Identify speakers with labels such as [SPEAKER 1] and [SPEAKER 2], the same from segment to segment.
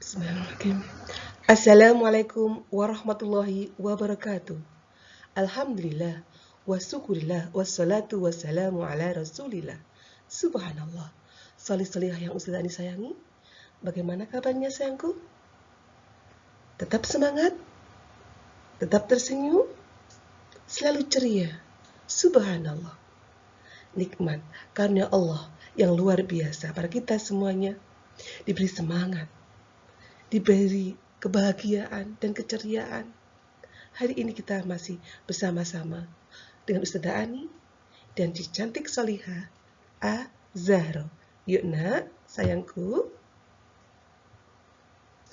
[SPEAKER 1] Bismillahirrahmanirrahim. Assalamualaikum warahmatullahi wabarakatuh. Alhamdulillah, wa syukurillah, wassalatu wassalamu ala rasulillah. Subhanallah. Salih-salihah yang Ustazah Ani sayangi. Bagaimana kabarnya sayangku? Tetap semangat? Tetap tersenyum? Selalu ceria? Subhanallah. Nikmat karunia Allah yang luar biasa pada kita semuanya. Diberi semangat, diberi kebahagiaan dan keceriaan. Hari ini kita masih bersama-sama dengan Ustazah Ani dan si cantik solihah A. Zahro. Yuk nak, sayangku.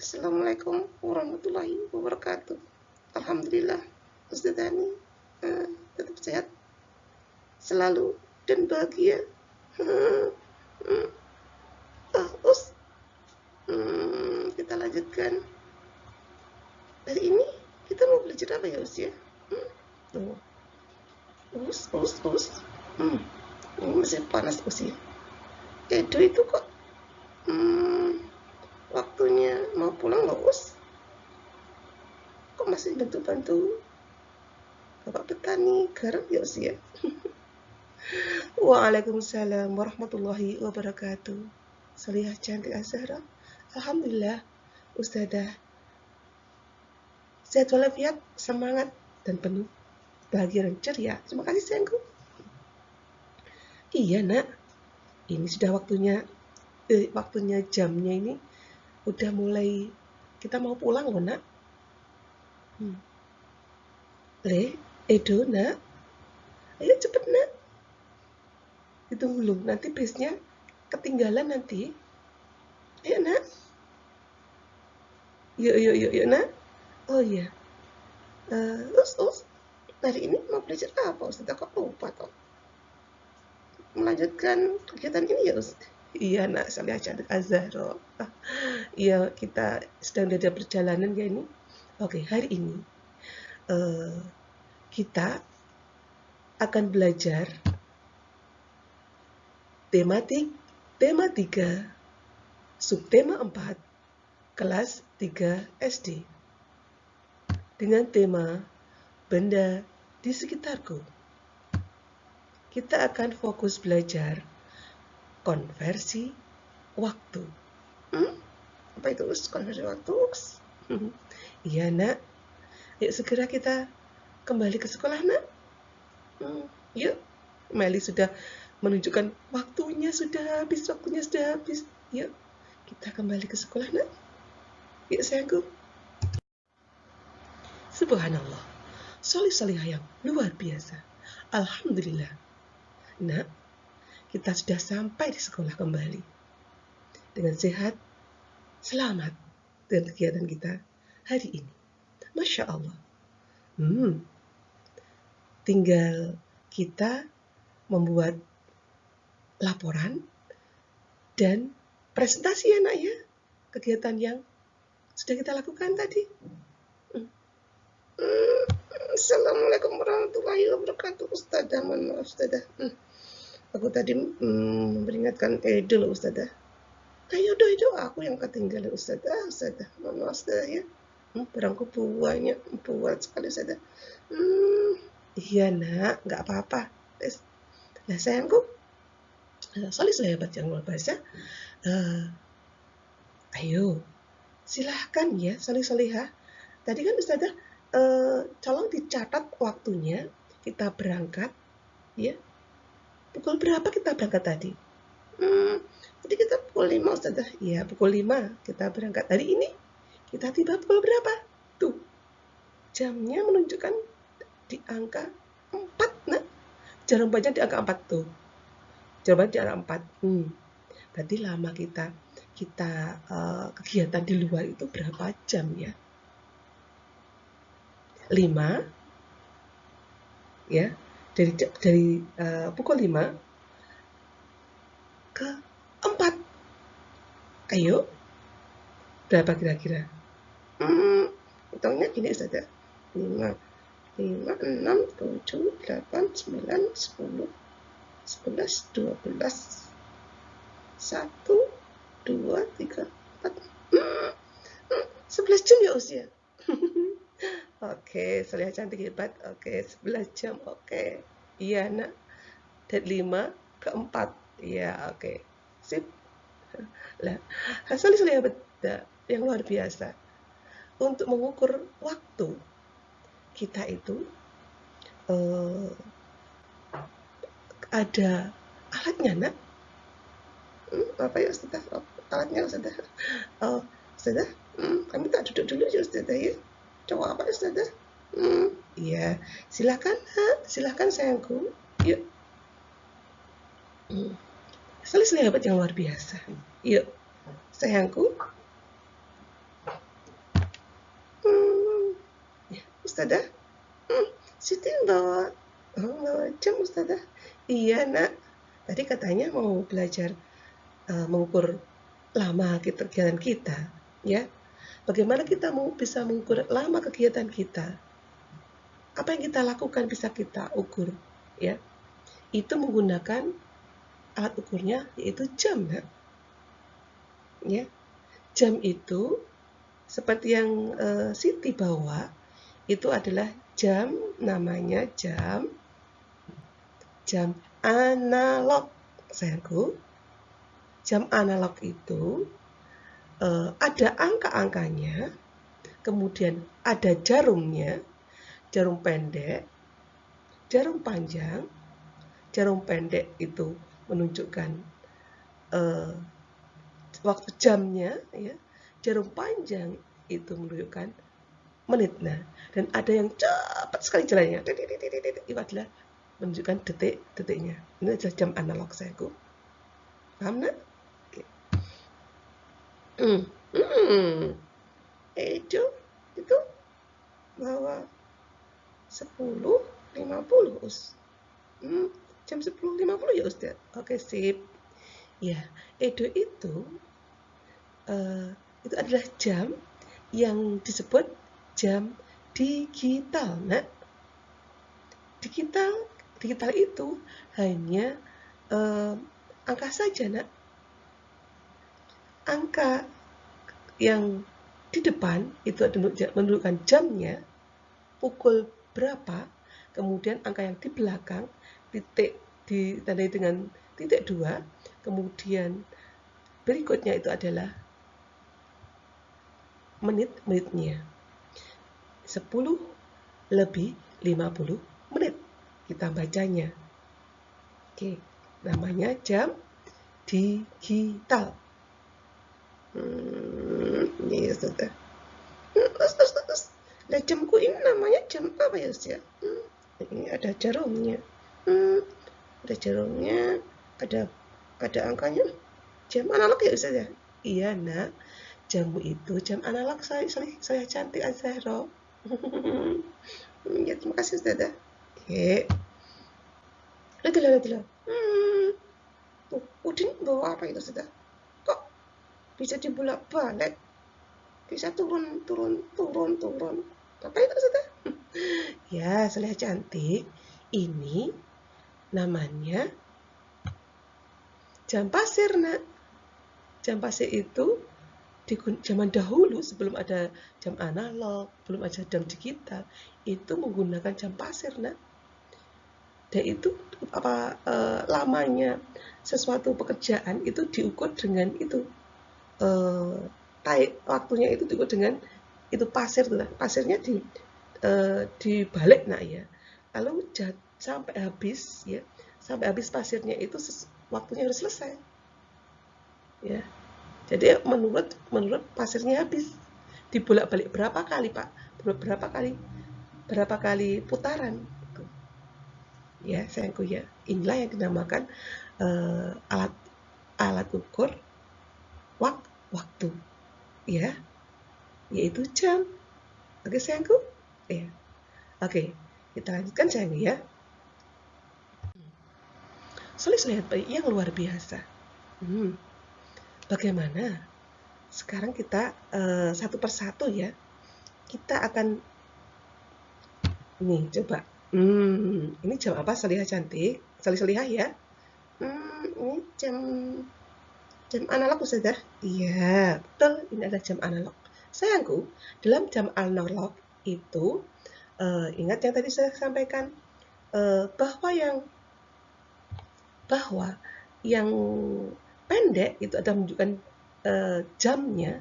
[SPEAKER 1] Assalamualaikum warahmatullahi wabarakatuh. Alhamdulillah, Ustazah Ani tetap sehat selalu dan bahagia. Kita lanjutkan. Hari ini kita mau belajar apa ya, Us ya? Us. Ini masih panas, Us ya. Edo itu kok waktunya mau pulang nggak, Us? Kok masih bantu-bantu Bapak petani garap ya, Us ya? Waalaikumsalam warahmatullahi wabarakatuh. Solihah cantik Azhara. Alhamdulillah, Ustazah sehat walafiat, semangat dan penuh bahagia dan ceria. Terima kasih sayangku. Iya nak, ini sudah waktunya jamnya ini udah mulai kita mau pulang loh nak. Edo nak, ayo cepet nak. Ditunggu loh, nanti bisnya ketinggalan nanti. Ayo nak. Yuk nak. Oh iya. Hari ini mau belajar apa Ustazah? Kok lupa toh? Melanjutkan kegiatan ini ya Ustaz? Iya nak, Salihah cantik Azharo. Iya, kita sedang ada perjalanan ya ini. Oke, hari ini kita akan belajar tema 3, subtema 4, kelas 3 SD. Dengan tema benda di sekitarku. Kita akan fokus belajar konversi waktu. Apa itu konversi waktu? Iya nak. Yuk segera kita kembali ke sekolah nak. Yuk. Meli sudah menunjukkan waktunya sudah habis. Yuk kita kembali ke sekolah nak. Yuk sayangku. Subhanallah, solih-solihah yang luar biasa. Alhamdulillah. Nah, kita sudah sampai di sekolah kembali. Dengan sehat, selamat dengan kegiatan kita hari ini. Masya Allah. Tinggal kita membuat laporan dan presentasi ya nak ya. Kegiatan yang sudah kita lakukan tadi. Assalamualaikum warahmatullahi wabarakatuh. Ustazah, mohon maaf Ustazah. Aku tadi memperingatkan Edo loh Ustazah. Ayo do, aku yang ketinggalan Ustazah. Mohon maaf Ustazah ya. Barangku buat sekali Ustazah. Iya nak, nggak apa-apa. Nah sayangku, solih hebat yang luar biasa. Ayo, silahkan ya solihah. Tadi kan Ustazah tolong dicatat waktunya kita berangkat ya. Pukul berapa kita berangkat tadi? Tadi kita pukul 5 Ustazah. Ya, pukul 5 kita berangkat. Hari ini kita tiba pukul berapa? Tuh. Jamnya menunjukkan di angka 4, nah. Jawabannya di angka 4 tuh. Jawabannya di angka 4. Berarti lama kita kegiatan di luar itu berapa jam ya? 5 ya, dari pukul 5 ke 4. Ayo, berapa kira-kira? Hitungnya gini saja. 5, 6, 7, 8, 9, 10, 11, 12, 1, 2, 3, 4. usia. Oke, Saliha cantik hebat. Oke, 11 jam. Oke. Iya, Nak. Dari 5 ke 4. Iya, oke. Sip. Lah, Saliha hebat yang luar biasa. Untuk mengukur waktu, kita itu ada alatnya, Nak. Apa ya, Ustazah? Alatnya, Ustazah. Ustazah, kami tak duduk dulu ya, Ustazah ya. Coba apa, Ustazah? Iya, silakan, Nak. Silakan, sayangku. Yuk. Saliha hebat yang luar biasa. Yuk, sayangku. Ya, Ustazah. Siti bawa jam, Ustazah. Iya, Nak. Tadi katanya mau belajar mengukur lama kegiatan kita, ya. Bagaimana kita bisa mengukur lama kegiatan kita? Apa yang kita lakukan bisa kita ukur, ya. Itu menggunakan alat ukurnya yaitu jam, Nak. Ya. Jam itu seperti yang Siti bawa, itu adalah jam, namanya jam analog, sayangku. Jam analog itu ada angka-angkanya, kemudian ada jarumnya, jarum pendek, jarum panjang. Jarum pendek itu menunjukkan waktu jamnya, ya. Jarum panjang itu menunjukkan menit. Nah, dan ada yang cepat sekali jalannya. Itu adalah menunjukkan detik-detiknya. Ini adalah jam analog, sayangku. Paham, Nak? Edo itu bawa 10.50 jam 10.50 ya, Ustaz. Oke, sip. Ya, Edo itu adalah jam yang disebut jam digital, Nak. Digital itu hanya angka saja, Nak. Angka yang di depan itu menunjukkan jamnya, pukul berapa, kemudian angka yang di belakang, titik ditandai dengan titik 2, kemudian berikutnya itu adalah menit-menitnya. 10 lebih 50 menit kita bacanya. Oke, namanya jam digital. Iya, Ustazah. Nah, jamku ini namanya jam apa ya, Ustazah? Ini ada jarumnya. Ada jarumnya, ada angkanya. Jam analog ya, Ustazah? Iya, Nak. Jammu itu jam analog, saya cantik, Azharo. Ya, terima kasih, Ustazah. Oke. Lihat. Tuh, Udin bawa apa itu, Ustazah? Kok bisa dibolak-balik? Bisa turun. Apa itu, Ustazah? Ya, Saliha cantik. Ini namanya jam pasir, Nak. Jam pasir itu di zaman dahulu, sebelum ada jam analog, belum ada jam digital, itu menggunakan jam pasir, Nak. Dan itu lamanya sesuatu pekerjaan itu diukur dengan itu, waktunya itu diukur dengan itu pasir, Nah. Pasirnya dibalik, Nak, ya. Lalu sampai habis, ya, sampai habis pasirnya itu waktunya harus selesai, ya. Jadi menurut pasirnya habis, dibolak-balik berapa kali, Pak? Berapa kali putaran? Ya, sayangku, ya. Inilah yang dinamakan alat ukur waktu, ya, yaitu jam. Oke, sayangku? Ya. Oke, kita lanjutkan, sayang, ya. Saliha yang luar biasa. Bagaimana? Sekarang kita satu persatu, ya. Kita akan nih, coba. Ini jam apa, Saliha cantik? Saliha, ya. Ini jam analog, Ustazah. Iya, betul. Ini adalah jam analog. Sayangku, dalam jam analog itu, ingat yang tadi saya sampaikan, bahwa yang pendek itu ada menunjukkan jamnya,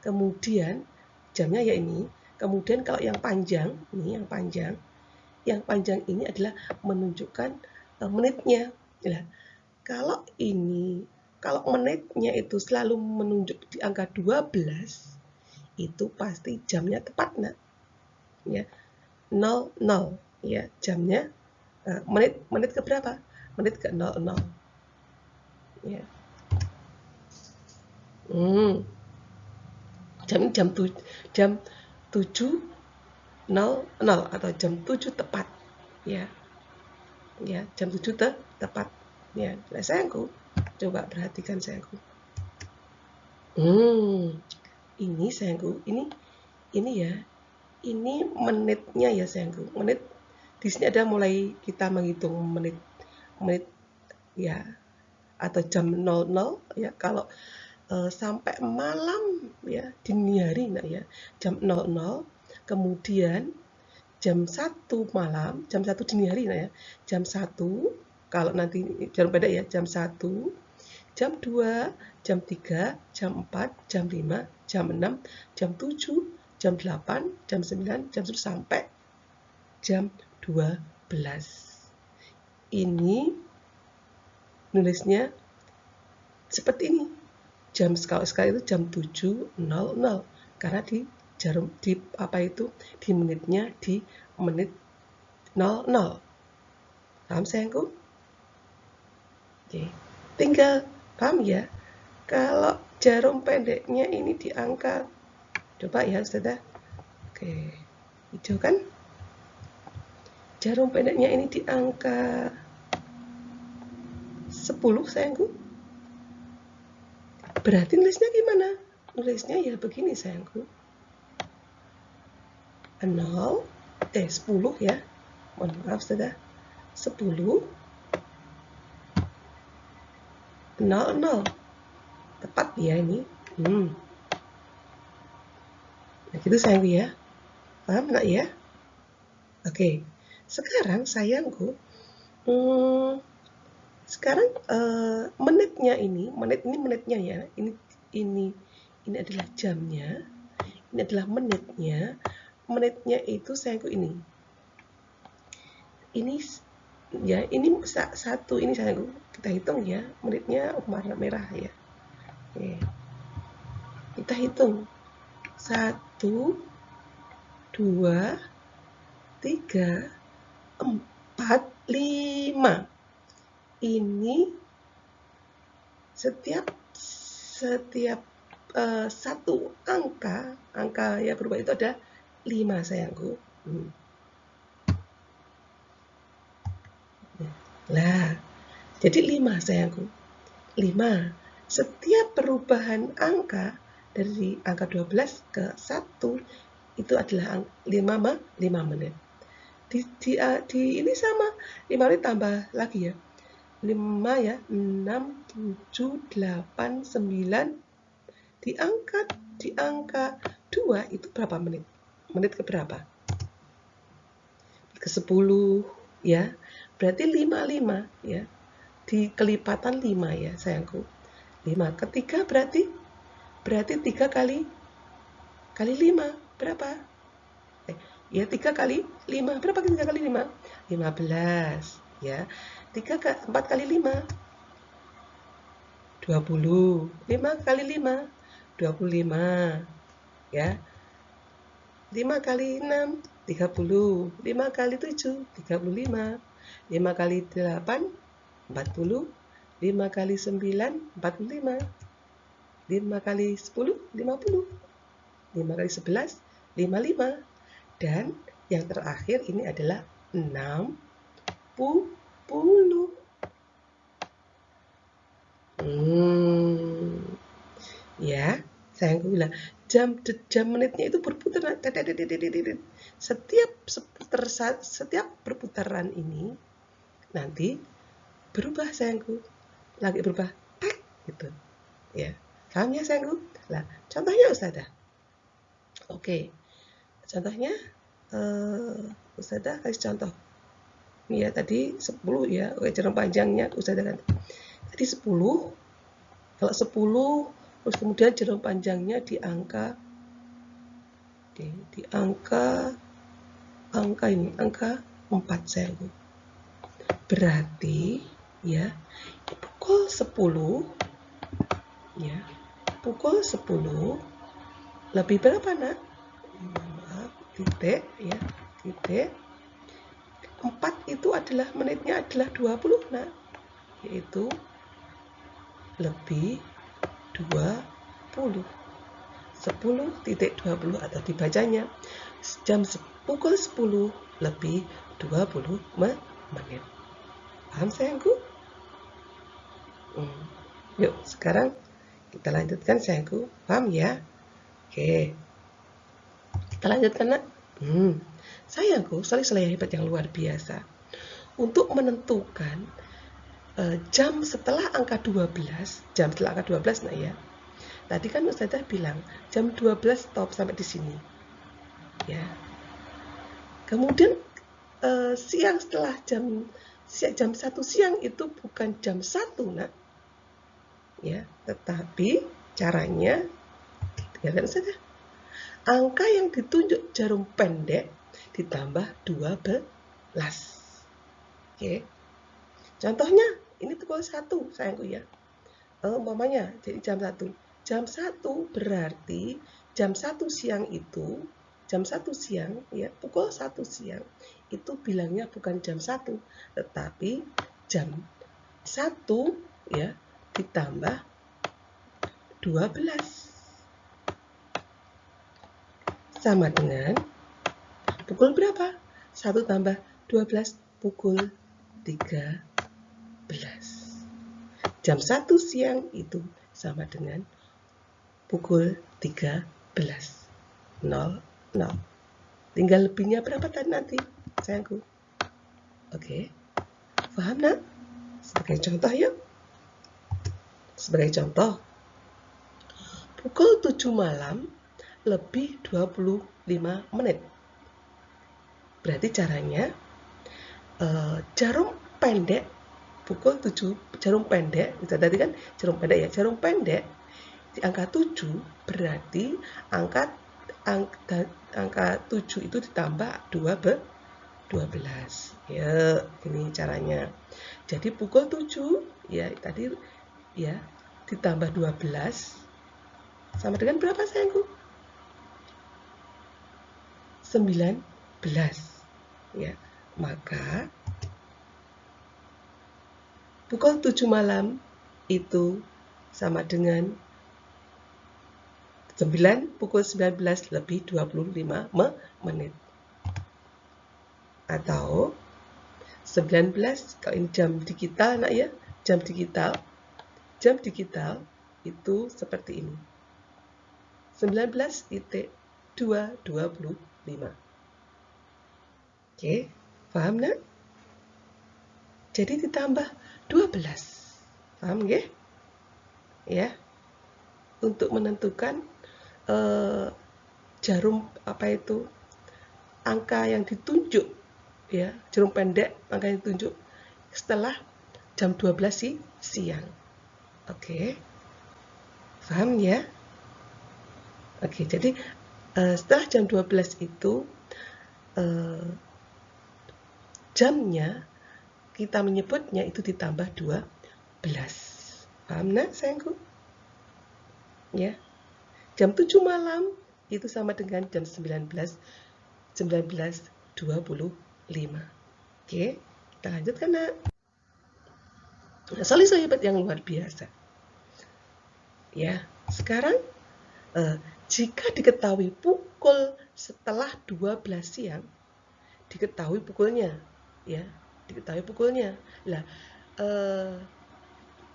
[SPEAKER 1] kemudian jamnya ya ini, kemudian kalau yang panjang, ini yang panjang ini adalah menunjukkan menitnya. Nah, kalau menitnya itu selalu menunjuk di angka 12, itu pasti jamnya tepat, nak. Ya, 00, ya, jamnya menit ke berapa? Menit ke 00. Ya. Jam 7.00 atau jam 7 tepat. Ya. Ya, jam 7 tepat. Ya, nah, sayangku, coba perhatikan sayangku. Ini sayangku, ini ya. Ini menitnya ya sayangku. Menit di sini ada mulai kita menghitung menit ya, atau jam 00 ya, kalau sampai malam ya, dini hari, nah ya, jam 00, kemudian jam 1 malam, jam 1 dini hari, nah ya, jam 1, kalau nanti jam beda ya, jam 1, jam 2, jam 3, jam 4, jam 5, jam 6, jam 7, jam 8, jam 9, jam 10 sampai jam 12. Ini nulisnya seperti ini. Jam sekali itu jam 7.00 karena di jarum di menitnya di menit 00. Paham sayangku? Oke. Tinggal paham ya? Kalau jarum pendeknya ini di angka, coba ya Ustazah. Oke. Hijau kan? Jarum pendeknya ini di angka 10 sayangku. Berarti nulisnya gimana? Nulisnya ya begini sayangku. 10 ya. Mohon maaf sudah. 10 00. Tepat ya ini. Nah, gitu sayangku ya. Paham nak ya? Oke. Sekarang sayangku, sekarang menitnya ya. Ini adalah jamnya. Ini adalah menitnya. Menitnya itu sayangku ini. Ini ya, ini satu ini sayangku. Kita hitung ya, menitnya warna merah ya. Oke. Kita hitung. 1, 2, 3, 4, 5. Ini setiap satu angka yang berubah itu ada 5 sayangku. Lah, jadi 5 sayangku. 5. Setiap perubahan angka dari angka 12 ke 1 itu adalah 5 menit. Di ini sama, 5 menit tambah lagi ya. 5 ya, 6, 7, 8, 9. Di angka 2 itu berapa menit? Menit ke berapa? Ke 10 ya. Berarti 5 ya. Di kelipatan 5 ya sayangku. 5 ketiga berarti 3 kali 5 berapa? Ya 3 kali 5 berapa? 3 kali 5? 15 ya. 4 kali 5 20. 5 kali 5 25 ya. 5 kali 6 30. 5 kali 7 35. 5 kali 8 40. 5 kali 9 45. 5 kali 10 50. 5 kali 11 55. Dan yang terakhir ini adalah 60. Ya, sayangku bilang jam menitnya itu berputar. Setiap perputaran ini nanti berubah sayangku. Lagi berubah, gitu. Ya. Paham ya sayangku? Nah, contohnya Ustazah. Oke, contohnya Ustazah kasih contoh. Ini ya tadi 10 ya, oke jarum panjangnya Ustazah kan. Tadi 10, kalau 10 terus kemudian jarum panjangnya di angka angka 4 sayangku. Berarti ya pukul 10 ya, pukul 10 lebih berapa nak? Titik ya, titik 4 itu adalah menitnya adalah 20 nak, yaitu lebih 20 10.20 atau dibacanya pukul 10 lebih 20 menit. Paham sayangku? Yuk sekarang kita lanjutkan sayangku. Paham ya? Oke, kita lanjutkan nak. Sayangku, soleh-soleh hebat yang luar biasa. Untuk menentukan jam setelah angka 12, jam setelah angka 12 nah ya. Tadi kan Ustazah bilang jam 12 stop sampai di sini. Ya. Kemudian siang setelah jam 1 siang itu bukan jam 1 nak. Ya, tetapi caranya dengarkan Ustazah. Angka yang ditunjuk jarum pendek ditambah 12. Oke. Contohnya ini pukul 1 sayangku ya. Umpamanya jadi jam 1. Jam 1 berarti jam 1 siang itu, jam 1 siang ya, pukul 1 siang itu bilangnya bukan jam 1, tetapi jam 1 ya ditambah 12. Sama dengan pukul berapa? 1 tambah 12 pukul 13. Jam 1 siang itu sama dengan pukul 13.00. Tinggal lebihnya berapa tadi nanti, sayangku? Oke, paham nak? Sebagai contoh yuk. Sebagai contoh, pukul 7 malam lebih 25 menit. Berarti caranya jarum pendek pukul 7, jarum pendek, tadi kan jarum pendek ya, jarum pendek di angka 7 berarti angka 7 itu ditambah 12. Ya, ini caranya. Jadi pukul 7 ya tadi ya ditambah 12 sama dengan berapa sayangku? 19. Ya, maka pukul 7 malam itu sama dengan pukul 19 lebih 25 menit. Atau 19, kalau ini jam digital nak ya, jam digital itu seperti ini. 19.225. Oke, paham nak? Jadi ditambah 12. Paham nggih? Ya. Untuk menentukan jarum angka yang ditunjuk ya, jarum pendek angka yang ditunjuk setelah jam 12 siang. Oke. Paham ya? Oke, jadi setelah jam 12 itu jamnya kita menyebutnya itu ditambah 12. Paham nak sayangku? Ya. Jam 7 malam itu sama dengan jam 19.25. Oke, kita lanjutkan nak. Soleh-soleh hebat yang luar biasa. Ya, sekarang jika diketahui pukul setelah 12 siang, diketahui pukulnya, ya, diketahui pukulnya. Lah,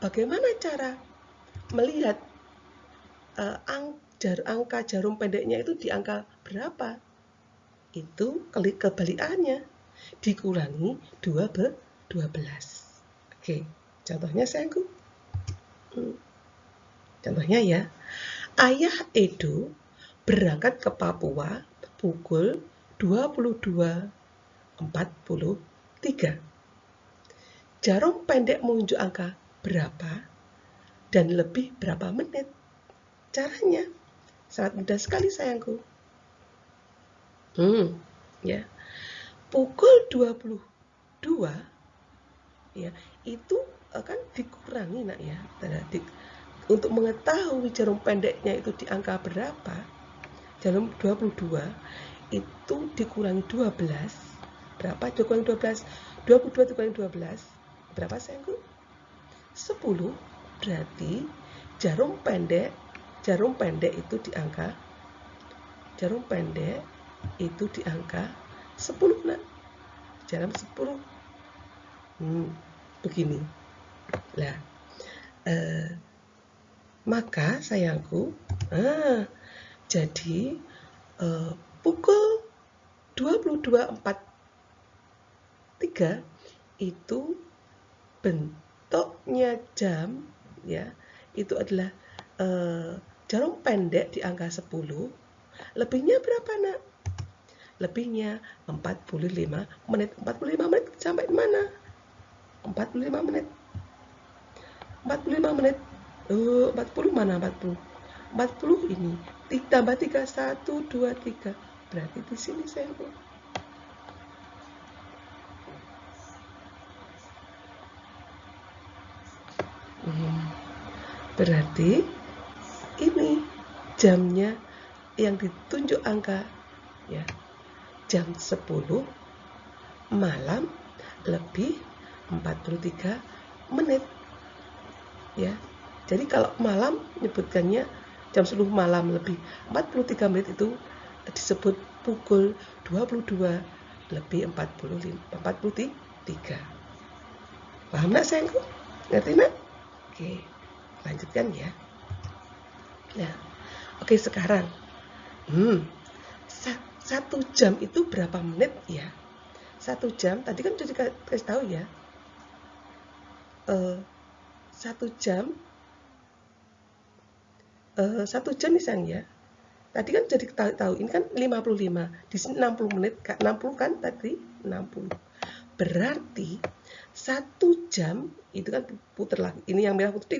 [SPEAKER 1] bagaimana cara melihat angka jarum pendeknya itu di angka berapa? Itu kebalikannya, dikurangi 12. Oke, contohnya sayangku. Contohnya ya, Ayah Edo berangkat ke Papua pukul 22.43. Jarum pendek menunjuk angka berapa dan lebih berapa menit? Caranya sangat mudah sekali sayangku. Ya. Pukul 22 ya, itu akan dikurangi nak ya. Untuk mengetahui jarum pendeknya itu di angka berapa, jarum 22 itu dikurangi 12. Berapa dikurangi 12? 22 dikurangi 12. Berapa sayangku? 10. Berarti jarum pendek itu di angka, jarum pendek itu di angka 10 nak. Jarum 10. Begini. Lah, maka sayangku, jadi pukul 22.43 itu bentuknya jam ya, itu adalah jarum pendek di angka 10. Lebihnya berapa nak? Lebihnya 45 menit. 45 menit sampai mana? 45 menit. 45 menit. 40 mana 40? 40 ini ditambah 3, 1, 2, 3. Berarti di sini sayangku. Berarti ini jamnya yang ditunjuk angka ya, jam 10 malam lebih 43 menit ya. Jadi kalau malam nyebutkannya jam 10 malam lebih 43 menit itu disebut pukul 22 lebih 43. Paham nak sayangku? Ngerti nak? Oke, lanjutkan ya. Nah, oke sekarang 1 jam itu berapa menit ya? 1 jam tadi kan sudah dikasih tahu ya. 1 jam 1 jam misalnya. Tadi kan jadi tahu ini kan 55. Di sini 60 menit, 60 kan tadi 60. Berarti 1 jam itu kan putar lagi. Ini yang merah putar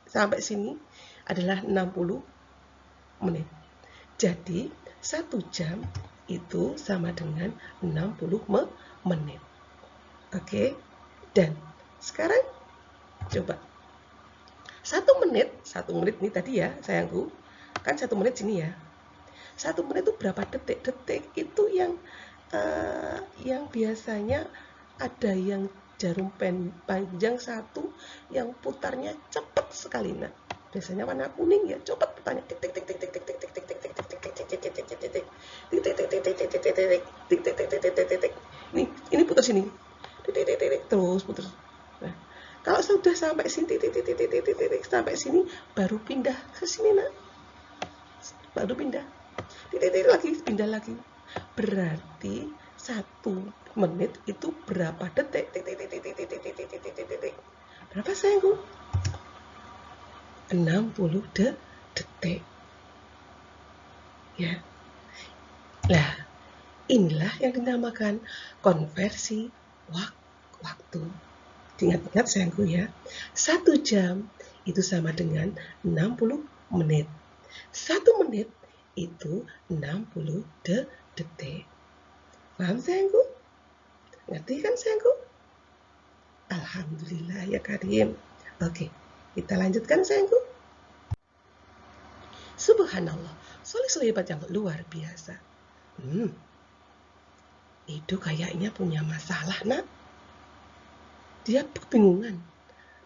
[SPEAKER 1] sampai sini adalah 60 menit. Jadi 1 jam itu sama dengan 60 menit. Oke. Dan sekarang coba 1 menit ini tadi ya sayangku, kan 1 menit sini ya. 1 menit itu berapa detik? Detik itu yang biasanya ada yang jarum panjang 1 yang putarnya cepat sekali. Nah, biasanya warna kuning ya, cepat putarnya. Tik tik tik tik tik tik tik tik tik tik tik tik tik tik tik tik tik tik. Ini putar sini. Terus putar. Nah, kalau sudah sampai sini sampai sini baru pindah ke sini nak. Baru pindah. Lagi pindah lagi. Berarti 1 menit itu berapa detik? Berapa sayangku? 60 detik. Ya. Nah, inilah yang dinamakan konversi waktu. Ingat-ingat sayangku ya. 1 jam itu sama dengan 60 menit. 1 menit itu 60 detik. Paham sayangku? Ngerti kan sayangku? Alhamdulillah ya Karim. Oke, kita lanjutkan sayangku. Subhanallah, soleh hebat yang luar biasa. Itu kayaknya punya masalah nak. Dia kebingungan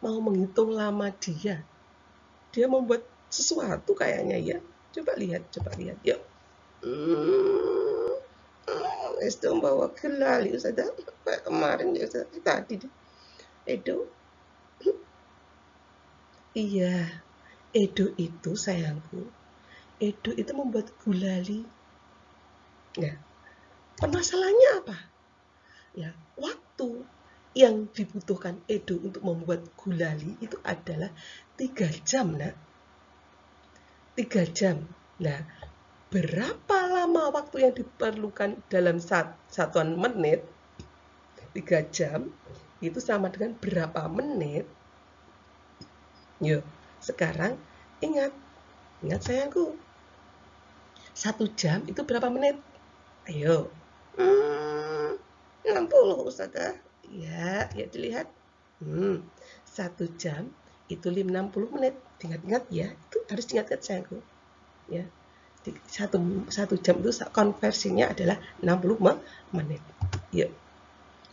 [SPEAKER 1] mau menghitung lama dia. Dia membuat sesuatu kayaknya ya. Coba lihat yuk. Itu bawa kelali Ustazah. Kayak kemarin ya Ustazah. Tadi Edo. Iya, Edo itu sayangku. Edo itu membuat gulali. Ya, permasalahannya apa? Ya, waktu. yang dibutuhkan Edo untuk membuat gulali itu adalah 3 jam, nak. 3 jam. Nah, berapa lama waktu yang diperlukan dalam satuan menit? 3 jam itu sama dengan berapa menit? Yuk, sekarang ingat sayangku. 1 jam itu berapa menit? Ayo. 60, Ustazah. Ya dilihat. 1 jam itu 60 menit. Ingat-ingat ya, itu harus diingat-ingat sayangku. Ya. Satu jam itu konversinya adalah 60 menit. Yuk.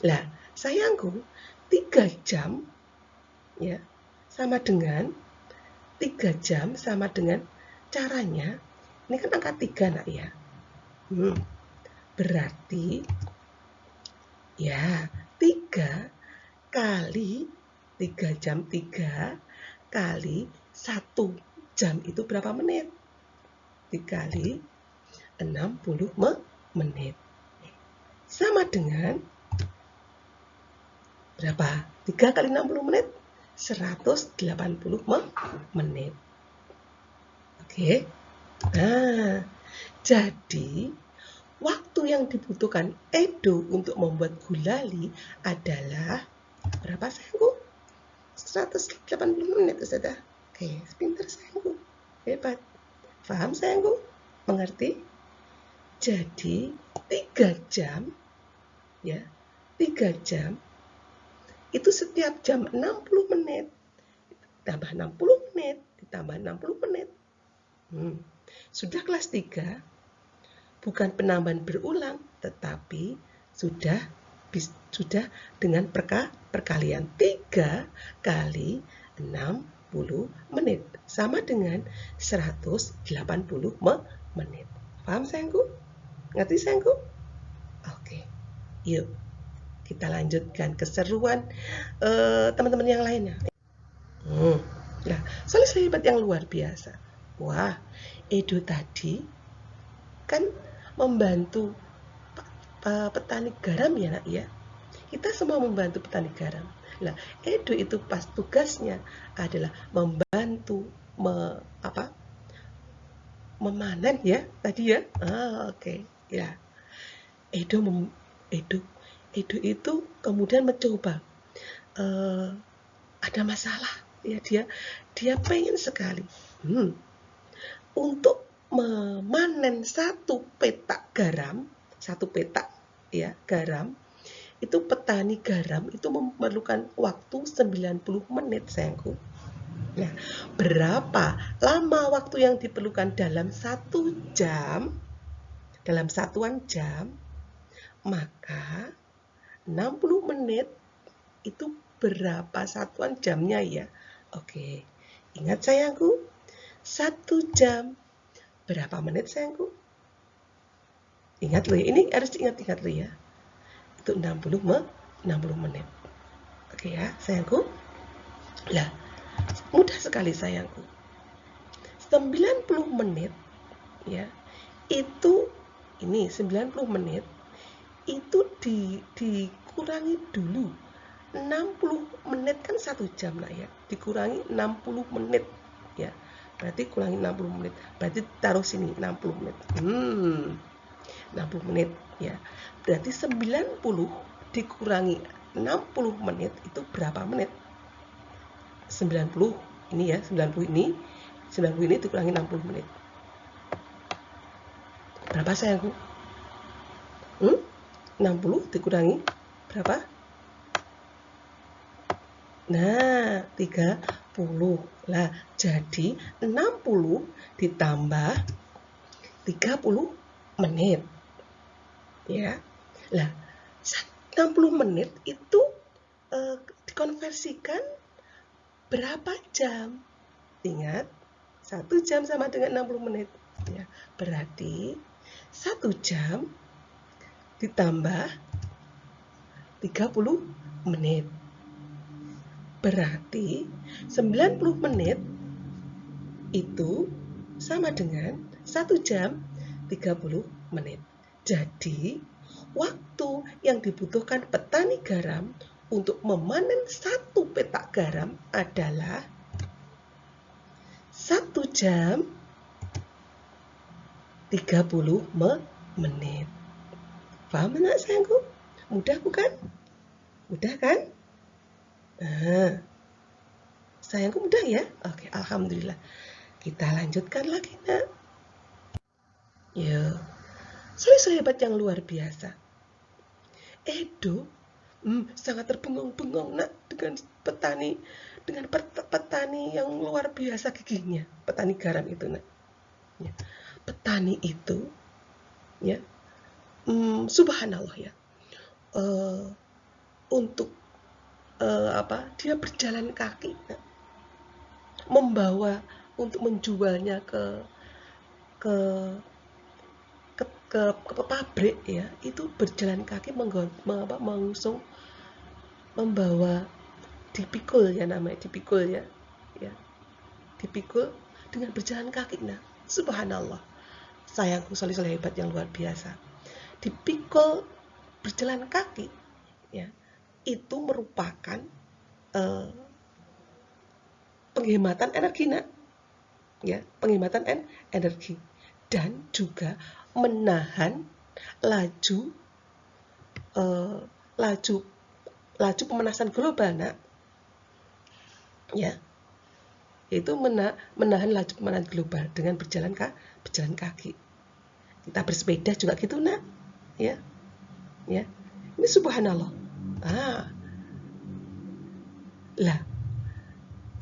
[SPEAKER 1] Lah, sayangku, 3 jam ya sama dengan 3 jam sama dengan caranya. Ini kan angka 3, nak ya. Berarti ya 3 kali 3 jam 3 kali 1 jam itu berapa menit? Dikali 60 menit. Sama dengan berapa? 3 kali 60 menit? 180 menit. Oke. Nah, jadi waktu yang dibutuhkan Edo untuk membuat gulali adalah berapa sayangku? 180 menit, Ustazah. Oke, pintar sayangku. Hebat. Paham sayangku? Mengerti? Jadi 3 jam ya. 3 jam itu setiap jam 60 menit. Tambah 60 menit, ditambah 60 menit. Sudah kelas 3, bukan penambahan berulang, tetapi sudah dengan perkalian 3 kali 60 menit. Sama dengan 180 menit. Paham sayangku? Ngerti sayangku? Oke, yuk kita lanjutkan keseruan teman-teman yang lainnya. Nah, solusi hebat yang luar biasa. Wah, Edo tadi kan membantu petani garam ya, nak ya. Kita semua membantu petani garam. Nah, Edo itu pas tugasnya adalah membantu memanen ya tadi ya. Oke. Ya. Edo itu kemudian mencoba ada masalah ya, dia pengen sekali untuk memanen 1 petak garam, 1 petak ya garam. Itu petani garam itu memerlukan waktu 90 menit sayangku. Nah, berapa lama waktu yang diperlukan dalam 1 jam? Dalam satuan jam, maka 60 menit itu berapa satuan jamnya ya? Oke, ingat sayangku, 1 jam berapa menit sayangku? Ingat loh ya, ini harus diingat-ingat loh ya. Itu 60 menit. Oke ya sayangku. Lah, mudah sekali sayangku. 90 menit ya, itu ini 90 menit itu dikurangi dulu. 60 menit kan 1 jam lah ya, dikurangi 60 menit ya, berarti kurangi 60 menit, berarti taruh sini 60 menit. 60 menit ya, berarti 90 dikurangi 60 menit itu berapa menit? 90 ini ya, 90 ini dikurangi 60 menit. Berapa sayangku? 60 dikurangi berapa? Nah, 30. Lah, jadi 60 ditambah 30 menit. Ya. Lah, 60 menit itu dikonversikan berapa jam? Ingat, 1 jam sama dengan 60 menit. Ya, berarti 1 jam ditambah 30 menit. Berarti 90 menit itu sama dengan 1 jam 30 menit. Jadi, waktu yang dibutuhkan petani garam untuk memanen 1 petak garam adalah 1 jam 30 menit. Paham anak sayangku? Mudah bukan? Mudah kan? Nah, sayangku mudah ya? Oke, alhamdulillah. Kita lanjutkan lagi, nak. Yuk. Soli hebat yang luar biasa. Edo sangat terbengung-bengung, nak, dengan petani yang luar biasa giginya. Petani garam itu, nak. Ya. Petani itu, ya, subhanallah ya. Untuk dia berjalan kaki, nak, membawa untuk menjualnya ke pabrik ya, itu berjalan kaki mengusung, membawa dipikul ya, namanya dipikul ya, dipikul dengan berjalan kaki. Nah, subhanallah, sayangku, Soli hebat yang luar biasa. Dipikul berjalan kaki ya, itu merupakan penghematan energi, nak, ya, penghematan energi, dan juga menahan laju pemanasan global, nak, ya, itu menahan laju pemanasan global dengan berjalan kaki. Kita bersepeda juga gitu, nak, ya, ini subhanallah. Lah,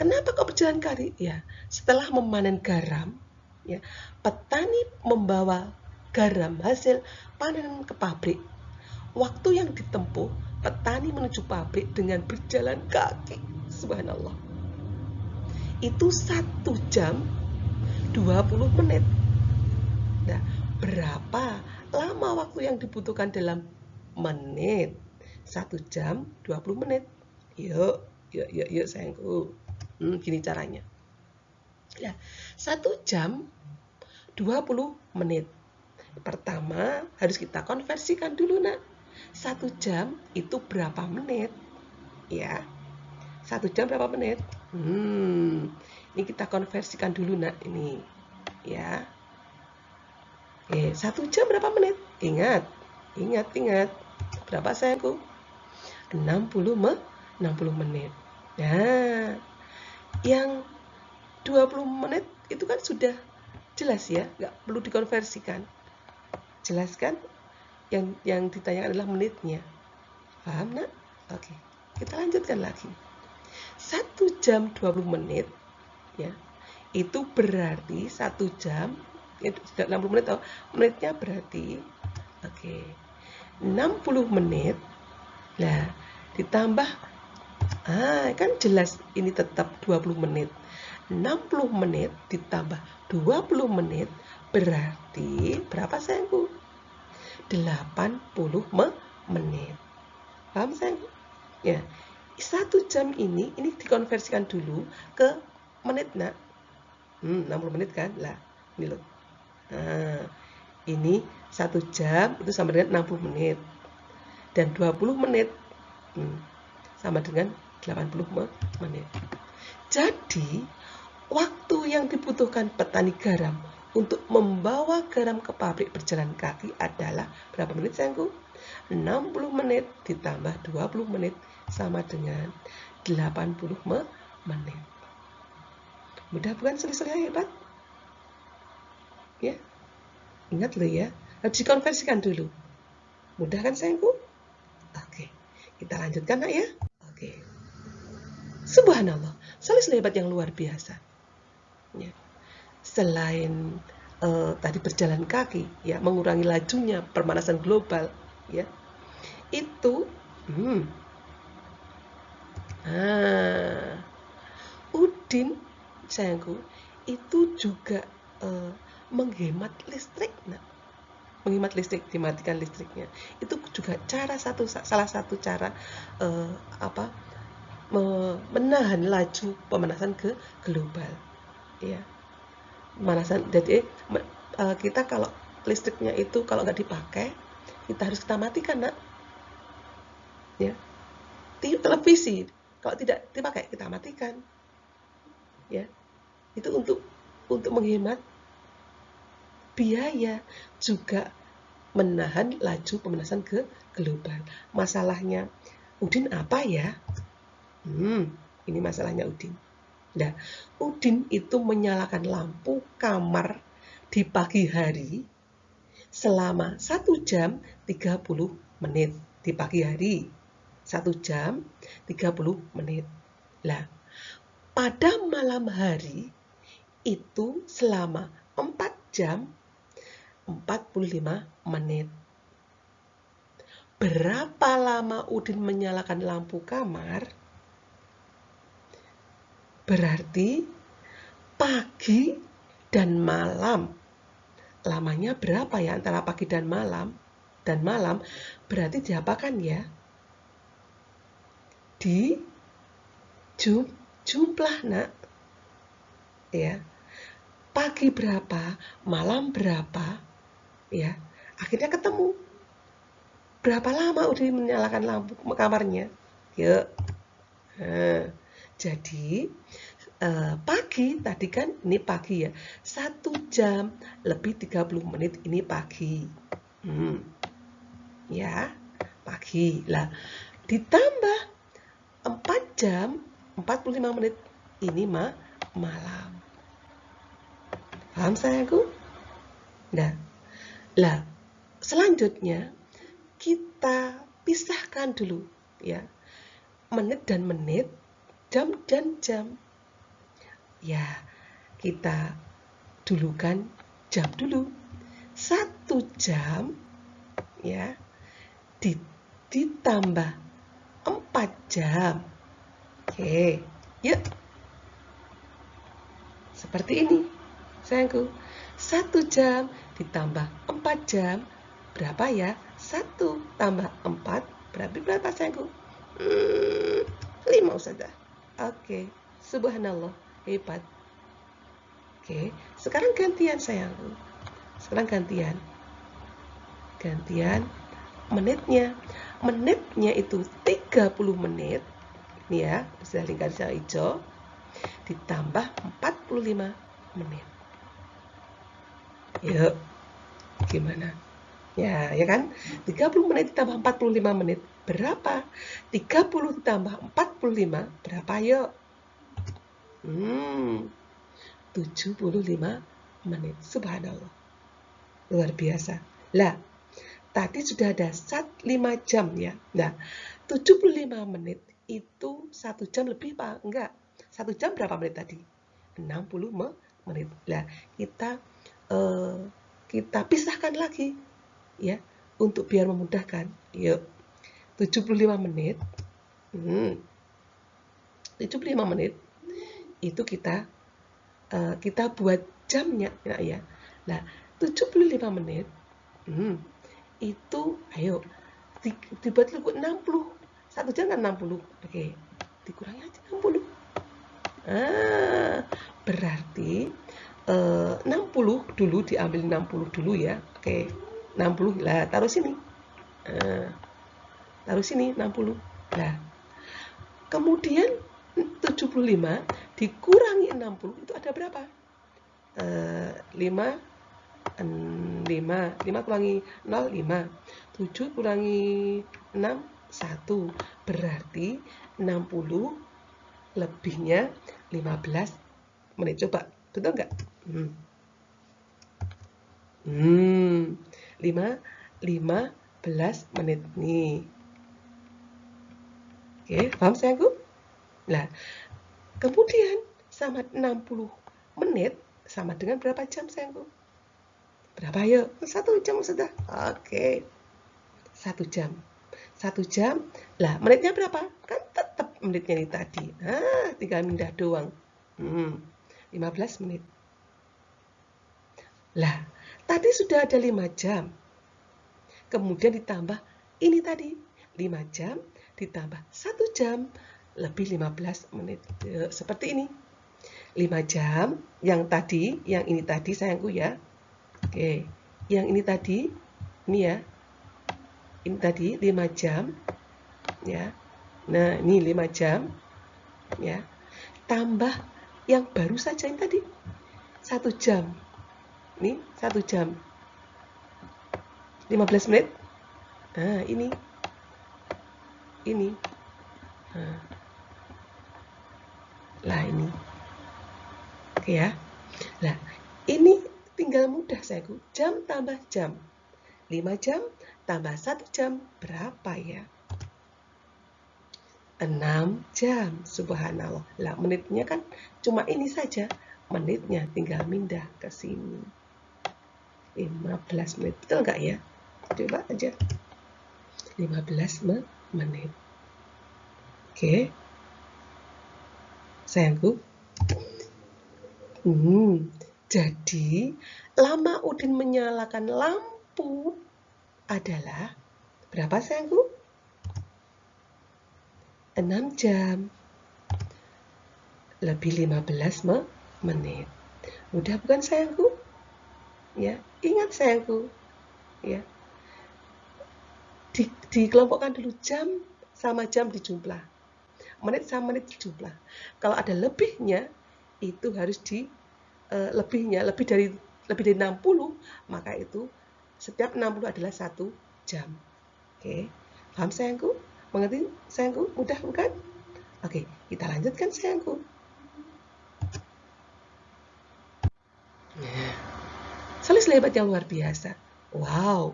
[SPEAKER 1] kenapa kok berjalan kaki? Ya, setelah memanen garam, ya, petani membawa garam hasil panen ke pabrik. Waktu yang ditempuh petani menuju pabrik dengan berjalan kaki, subhanallah, itu 1 jam 20 menit. Nah, berapa lama waktu yang dibutuhkan dalam menit? 1 jam 20 menit. Yuk sayangku. Gini caranya. Ya, 1 jam 20 menit. Pertama harus kita konversikan dulu, nak. 1 jam itu berapa menit? Ya, 1 jam berapa menit? Ini kita konversikan dulu, nak. Ini, ya. 1 jam berapa menit? Ingat. Berapa sayangku? 60 menit. Nah, yang 20 menit itu kan sudah jelas ya, nggak perlu dikonversikan. Jelas kan? Yang ditanyakan adalah menitnya. Paham, nak? Oke, kita lanjutkan lagi. 1 jam 20 menit, ya, itu berarti 1 jam, 60 menit, menitnya berarti, 60 menit. Nah, ditambah, kan jelas ini tetap 20 menit. 60 menit ditambah 20 menit berarti berapa sayangku? 80 menit. Paham sayangku? Ya, 1 jam ini dikonversikan dulu ke menit, nak. 60 menit kan? Lah, ini loh. Ini 1 jam itu sama dengan 60 menit. Dan 20 menit sama dengan 80 menit. Jadi, waktu yang dibutuhkan petani garam untuk membawa garam ke pabrik berjalan kaki adalah berapa menit sayangku? 60 menit ditambah 20 menit sama dengan 80 menit. Mudah bukan Soli hebat? Ya. Ingat loh ya, harus dikonversikan dulu. Mudah kan sayangku? Oke, kita lanjutkan, nak, ya. Oke. Subhanallah, Soli hebat yang luar biasa. Ya. Selain tadi berjalan kaki, ya, mengurangi lajunya pemanasan global, ya, itu Udin sayangku itu juga menghemat listrik, nah. Menghemat listrik, dimatikan listriknya. Itu juga salah satu cara menahan laju pemanasan ke global, ya. Pemanasan. Jadi kita kalau listriknya itu kalau nggak dipakai, kita harus matikan, nak, ya. televisi. Kalau tidak dipakai, kita matikan. Ya, itu untuk menghemat biaya, juga menahan laju pemanasan ke global. Masalahnya Udin apa ya? Ini masalahnya Udin. Nah, Udin itu menyalakan lampu kamar di pagi hari selama 1 jam 30 menit di pagi hari. 1 jam 30 menit. Nah, pada malam hari itu selama 4 jam 45 menit. Berapa lama Udin menyalakan lampu kamar? Berarti pagi dan malam. Lamanya berapa ya antara pagi dan malam? Dan malam berarti diapakan ya? Di jumlah, nak. Ya. Pagi berapa, malam berapa? Ya. Akhirnya ketemu. Berapa lama udah menyalakan lampu kamarnya? Yuk. Nah, jadi pagi tadi kan ini pagi ya. 1 jam lebih 30 menit ini pagi. Ya, pagi. Lah, ditambah 4 jam 45 menit ini malam. Paham sayangku? Nah, lah selanjutnya kita pisahkan dulu ya. Menit dan menit, jam dan jam. Ya, kita dulukan jam dulu. 1 jam ya ditambah 4 jam. Oke, yuk. Seperti ini, sayangku. 1 jam ditambah 4 jam. Berapa ya? 1 tambah 4, berarti berapa sayangku? 5 Ustazah. Oke, subhanallah, hebat. Oke, sekarang gantian sayangku. Sekarang gantian menitnya. Menitnya itu 30 menit. Ini ya, bisa lingkaran hijau. Ditambah 45 menit. Yuk, gimana? Ya kan? 30 menit ditambah 45 menit. Berapa? 30 ditambah 45, berapa yuk? 75 menit. Subhanallah. Luar biasa. Lah, tadi sudah ada 5 jam ya. Nah, 75 menit itu 1 jam lebih Pak? Enggak. 1 jam berapa menit tadi? 60 menit. Nah, kita pisahkan lagi ya untuk biar memudahkan. Yuk. 75 menit. 75 menit itu kita buat jamnya ya. Nah, 75 menit itu ayo dibuat lagu 60. 1 jam kan 60. Oke. Dikurangi aja 60. Berarti 60 dulu, diambil 60 dulu ya. Oke. 60 lah, taruh sini. Taruh sini 60. Nah, kemudian 75 dikurangi 60 itu ada berapa? 5 kurangi 0, 5. 7 kurangi 6, 1. Berarti 60 lebihnya 15 menit. Coba, betul nggak? 15 menit nih. Oke, paham sayangku? Nah, kemudian sama 60 menit sama dengan berapa jam sayangku? Berapa yuk? 1 jam sudah. Oke. 1 jam. 1 jam. Lah, menitnya berapa? Kan tetap menitnya ini tadi. Tinggal pindah doang. 15 menit. Lah, tadi sudah ada 5 jam. Kemudian ditambah ini tadi. 5 jam ditambah 1 jam lebih 15 menit. Seperti ini. 5 jam. Yang ini tadi sayangku ya. Oke, yang ini tadi, ini ya, ini tadi 5 jam, ya, Nah, ini 5 jam. Ya. Tambah yang baru saja ini tadi. 1 jam. Ini 1 jam. 15 menit. Nah, ini. Nah. Lah, ini. Oke ya. Nah, ini tinggal mudah sayangku. Jam tambah jam. 5 jam tambah 1 jam berapa ya? 6 jam. Subhanallah. Lah, menitnya kan cuma ini saja. Menitnya tinggal pindah ke sini. 15 menit. Betul nggak ya? Coba aja. 15 menit. Oke. Sayangku. Jadi, lama Udin menyalakan lampu adalah berapa sayangku? 6 jam. Lebih 15 menit. Mudah bukan sayangku? Ya, ingat sayangku. Ya. Dikelompokkan dulu jam sama jam dijumlah. Menit sama menit dijumlah. Kalau ada lebihnya, itu harus lebihnya lebih dari 60, maka itu setiap 60 adalah 1 jam. Oke, paham sayangku? Mengerti sayangku? Mudah bukan? Oke, kita lanjutkan sayangku. Nah, Selis hebat yang luar biasa. Wow.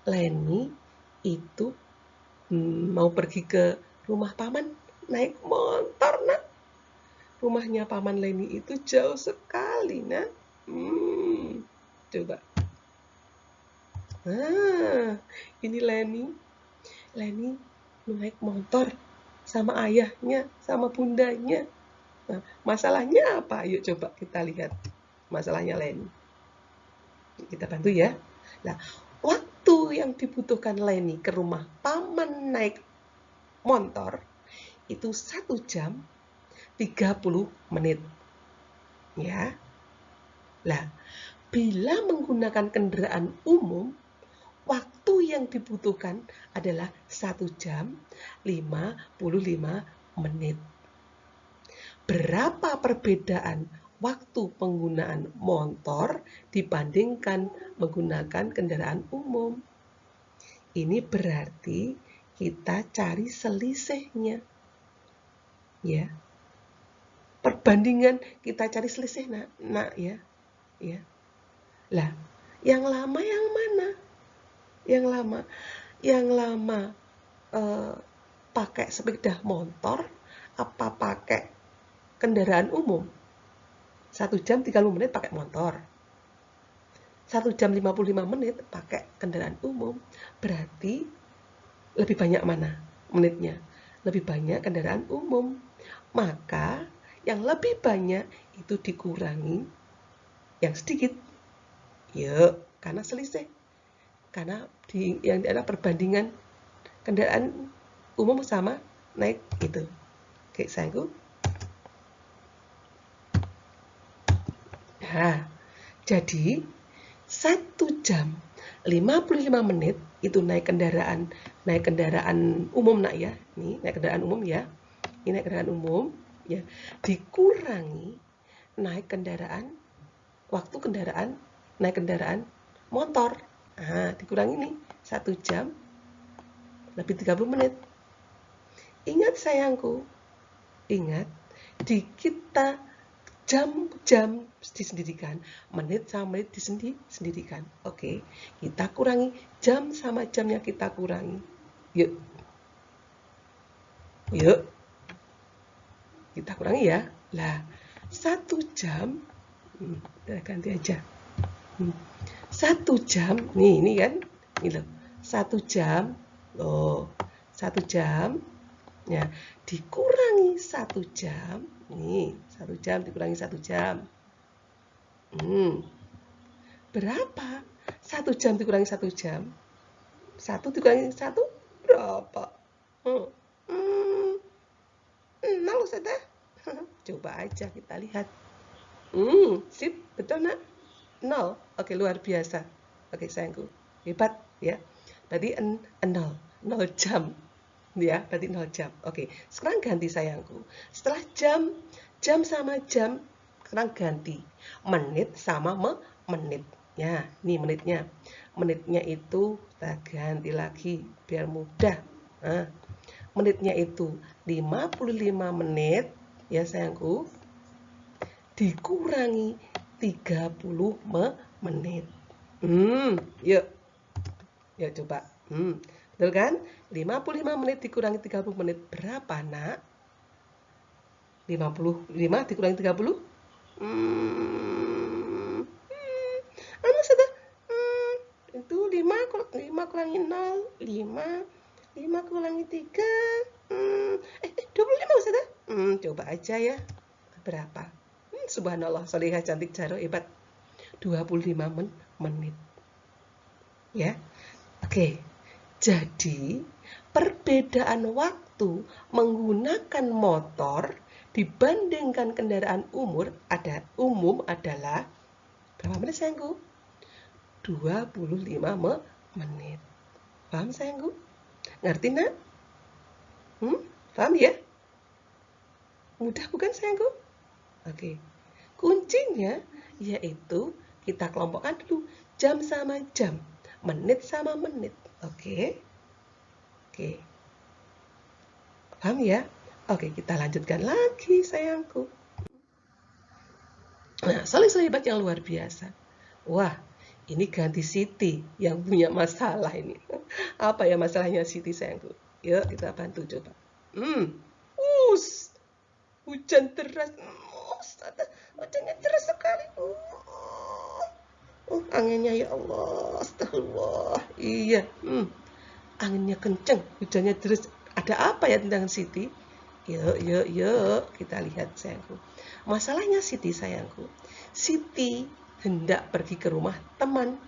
[SPEAKER 1] Leni itu mau pergi ke rumah paman naik motor, nak. Rumahnya paman Leni itu jauh sekali, nak. Coba. Ini Leni. Leni naik motor sama ayahnya, sama bundanya. Nah, masalahnya apa? Ayo coba kita lihat. Masalahnya Leni. Kita bantu ya. Nah, waktu yang dibutuhkan Leni ke rumah paman naik motor itu 1 jam 30 menit. Ya. Lah, bila menggunakan kendaraan umum, waktu yang dibutuhkan adalah 1 jam 55 menit. Berapa perbedaan waktu penggunaan motor dibandingkan menggunakan kendaraan umum? Ini berarti kita cari selisihnya. Ya. Perbandingan kita cari selisih, nak ya. Ya. Lah, yang lama yang mana? Yang lama pakai sepeda motor apa pakai kendaraan umum? 1 jam 30 menit pakai motor. 1 jam 55 menit pakai kendaraan umum. Berarti lebih banyak mana menitnya? Lebih banyak kendaraan umum. Maka yang lebih banyak itu dikurangi yang sedikit. Yuk, karena selisih. Karena yang ada perbandingan kendaraan umum sama naik itu. Oke, sayangku. Nah, jadi 1 jam 55 menit itu naik kendaraan umum, nak ya. Ini naik kendaraan umum ya. Ini naik kendaraan umum ya. Dikurangi naik kendaraan motor. Nah, dikurangi nih 1 jam lebih 30 menit. Ingat sayangku, ingat di kita jam-jam disendirikan, menit sama menit disendirikan. Oke, kita kurangi jam sama jamnya, kita kurangi. Yuk. Kita kurangi ya. Lah, 1 jam, kita ganti aja. 1 jam, ini kan, ini loh. 1 jam, loh, 1 jam, ya, dikurangi 1 jam, nih, 1 jam dikurangi 1 jam. Berapa? 1 jam dikurangi 1 jam. 1 dikurangi 1, berapa? 0 saja. Coba aja kita lihat. Sip, betul nak? 0. Oke, luar biasa. Oke, sayangku. Hebat ya. Berarti 0 jam. Ya, berarti 0 jam. Oke, sekarang ganti sayangku. Setelah jam sama jam, sekarang ganti. Menit sama menit. Ya, nih menitnya. Menitnya itu kita ganti lagi biar mudah. Nah, menitnya itu 55 menit, ya sayangku, dikurangi 30 menit. Yuk. Yuk coba. Betul kan? 55 menit dikurangi 30 menit berapa, Nak? 55 dikurangi 30? Hmm, anu sudah. Itu 5 kurangi 0, 5 kurangi 3. 25 sudah. Coba aja ya. Berapa? Subhanallah, solihah cantik jaro hebat. 25 menit. Ya. Oke. Jadi, perbedaan waktu menggunakan motor dibandingkan kendaraan umum adalah berapa menit sayangku? 25 menit. Paham sayangku? Ngerti nak? Paham ya? Mudah bukan sayangku? Oke. Kuncinya yaitu kita kelompokkan dulu jam sama jam, menit sama menit. Oke. Oke. Paham ya? Oke, kita lanjutkan lagi sayangku. Nah, soleh hebat yang luar biasa. Wah, ini ganti Siti yang punya masalah ini. Apa ya masalahnya Siti sayangku? Yuk kita bantu coba. Hujan deras. Hujannya deras sekali. Anginnya ya Allah, astagfirullah. Iya, anginnya kenceng, hujannya deras. Ada apa ya tentang Siti? Yuk, kita lihat sayangku. Masalahnya Siti sayangku. Siti hendak pergi ke rumah teman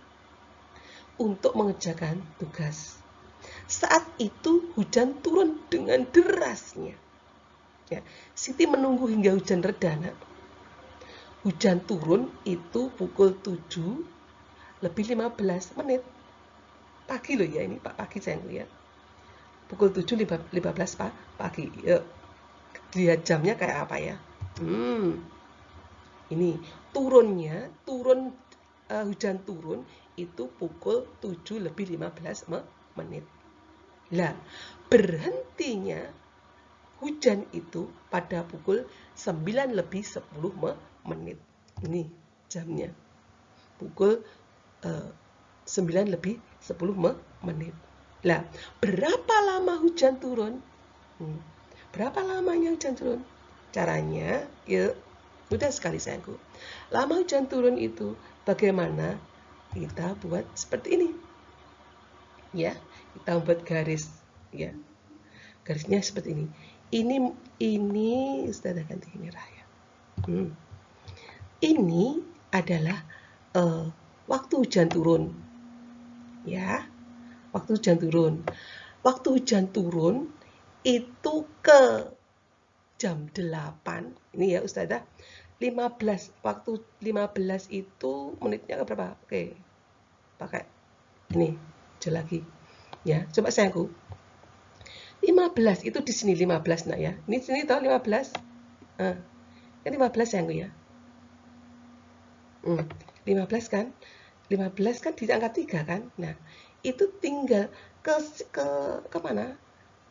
[SPEAKER 1] untuk mengerjakan tugas. Saat itu hujan turun dengan derasnya. Ya, Siti menunggu hingga hujan reda. Hujan turun itu pukul 7:15 pagi loh ya, ini Pak pagi sayangku ya. Pukul 7:15 pagi. Yuk, lihat jamnya kayak apa ya. Ini hujan turun itu pukul 7:15 menit. Lah, berhentinya hujan itu pada pukul 9:10 menit. Ini jamnya. Pukul 9:10 menit. Lah, berapa lama hujan turun? Berapa lamanya hujan turun? Caranya, yuk, mudah sekali sayangku. Lama hujan turun itu bagaimana? Kita buat seperti ini. Ya, kita buat garis, ya. Garisnya seperti ini. Ini sudah ganti merah ya. Ini adalah waktu hujan turun. Ya. Waktu hujan turun. Waktu hujan turun itu ke jam 8. Ini ya Ustazah. 15. Waktu 15 itu menitnya berapa? Oke. Pakai ini aja lagi. Ya, coba sayangku. 15 itu di sini 15 nak ya. Ini sini tahu 15. Kan 15 sayangku ya. 15 kan? 15 kan di angka 3 kan? Nah, itu tinggal ke mana?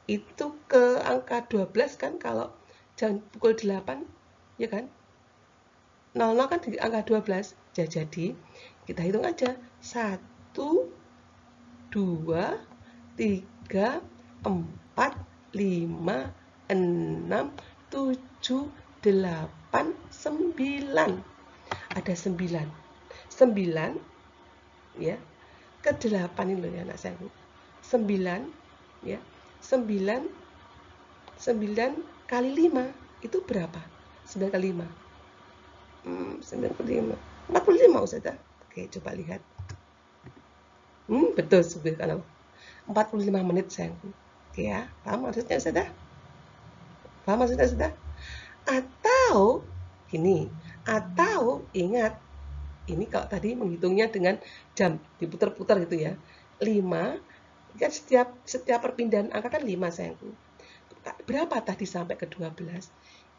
[SPEAKER 1] Itu ke angka 12 kan kalau jam pukul 8, ya kan? 00 kan di angka 12. Jadi kita hitung aja. 1 2 3 4 5 6 7 8 9. Ada 9. 9 ya. Ke 8 ini loh ya anak saya. 9 ya. 9 kali 5 itu berapa? 9 kali 5. 95. 45 Ustazah. Oke, coba lihat. Betul subhanallah. 45 menit sayangku. Oke ya, paham maksudnya Ustazah? Paham maksudnya Ustazah? Atau ingat ini kalau tadi menghitungnya dengan jam diputar-putar gitu ya. 5 Kan setiap perpindahan angka kan 5 sayangku. Berapa tadi sampai ke 12?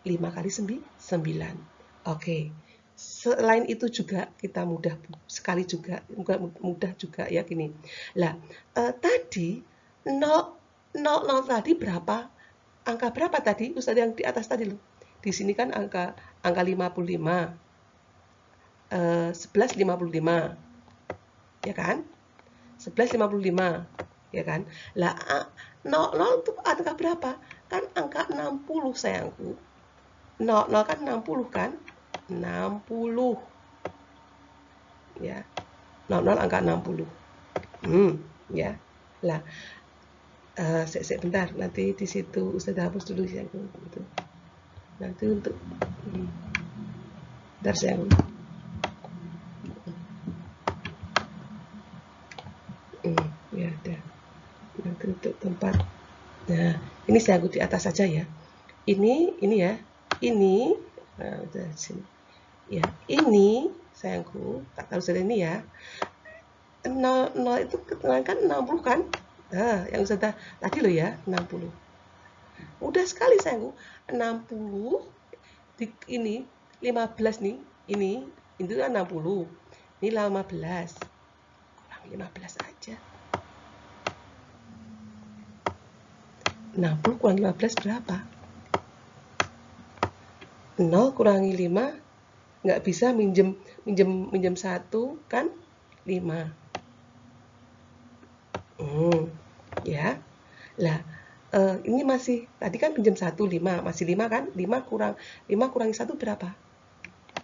[SPEAKER 1] 5 kali 9. Oke. Selain itu juga kita mudah sekali juga, mudah juga ya gini. Lah, tadi 0 tadi berapa? Angka berapa tadi? Ustaz yang di atas tadi loh. Di sini kan angka 55. 11,55. Ya kan? 11,55. Ya kan? Lah, 0 itu angka berapa? Kan angka 60 sayangku. 0 kan 60 kan? 60. Ya. 00 angka 60. Ya. Lah, bentar, nanti di situ Ustaz hapus dulu ya gitu. Nanti untuk bentar sayang. Ya udah. Nanti untuk tempat. Nah, ini saya di atas saja ya. Ini ya. Ini udah sini. Ya, ini sayangku, tak tahu sudah ini ya. 0 itu kan 60 kan? Nah, yang sudah tadi loh ya, 60. Udah sekali sayangku. 60 ini 15 nih. Ini itu kan 60. Ini 15. Kurang 15 aja. 60 kurang 15 berapa? 0 kurangi 5 nggak bisa minjem 1 kan 5. Ya. Lah, ini masih tadi kan pinjam 1 5, masih 5 kan? 5 kurangi 1 berapa?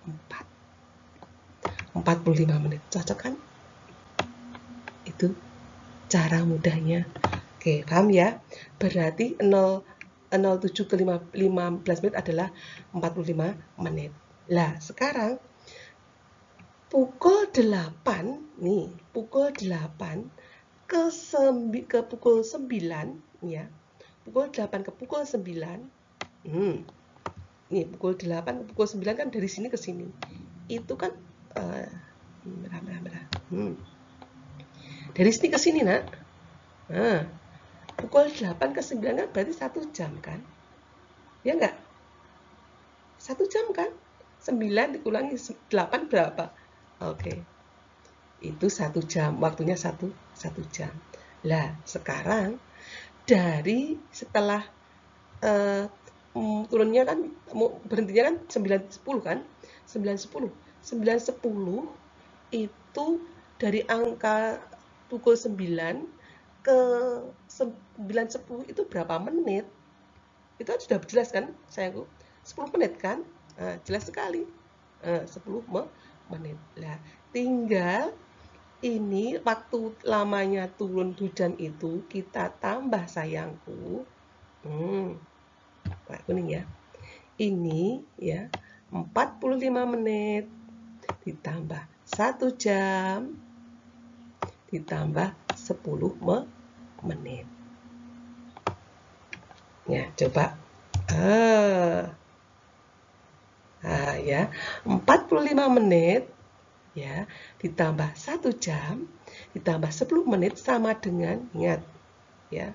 [SPEAKER 1] 4. 45 menit. Cocok kan? Itu cara mudahnya. Oke, paham ya? Berarti 07 ke 15 menit adalah 45 menit. Lah, sekarang pukul 8 nih, pukul 8 ke pukul 9 ya. Pukul 8 ke pukul 9. Nih, pukul 8 ke pukul 9 kan dari sini ke sini. Itu kan merah. Dari sini ke sini, Nak. Nah, pukul 8 ke 9 kan berarti 1 jam kan? Ya enggak? 1 jam kan? 9 dikurangi 8 berapa? Oke. Itu 1 jam, waktunya 1 jam. Lah, sekarang dari setelah turunnya kan berhentinya kan 9.10 kan? 9.10. 9.10 itu dari angka pukul 9 ke 9.10 itu berapa menit? Itu sudah jelas kan sayangku? 10 menit kan? Nah, jelas sekali. 10 menit. Lah, tinggal ini waktu lamanya turun hujan itu kita tambah sayangku. Warna kuning ya. Ini ya 45 menit ditambah 1 jam ditambah 10 menit. Ya, coba. Ya, 45 menit ya ditambah 1 jam ditambah 10 menit sama dengan, ingat ya,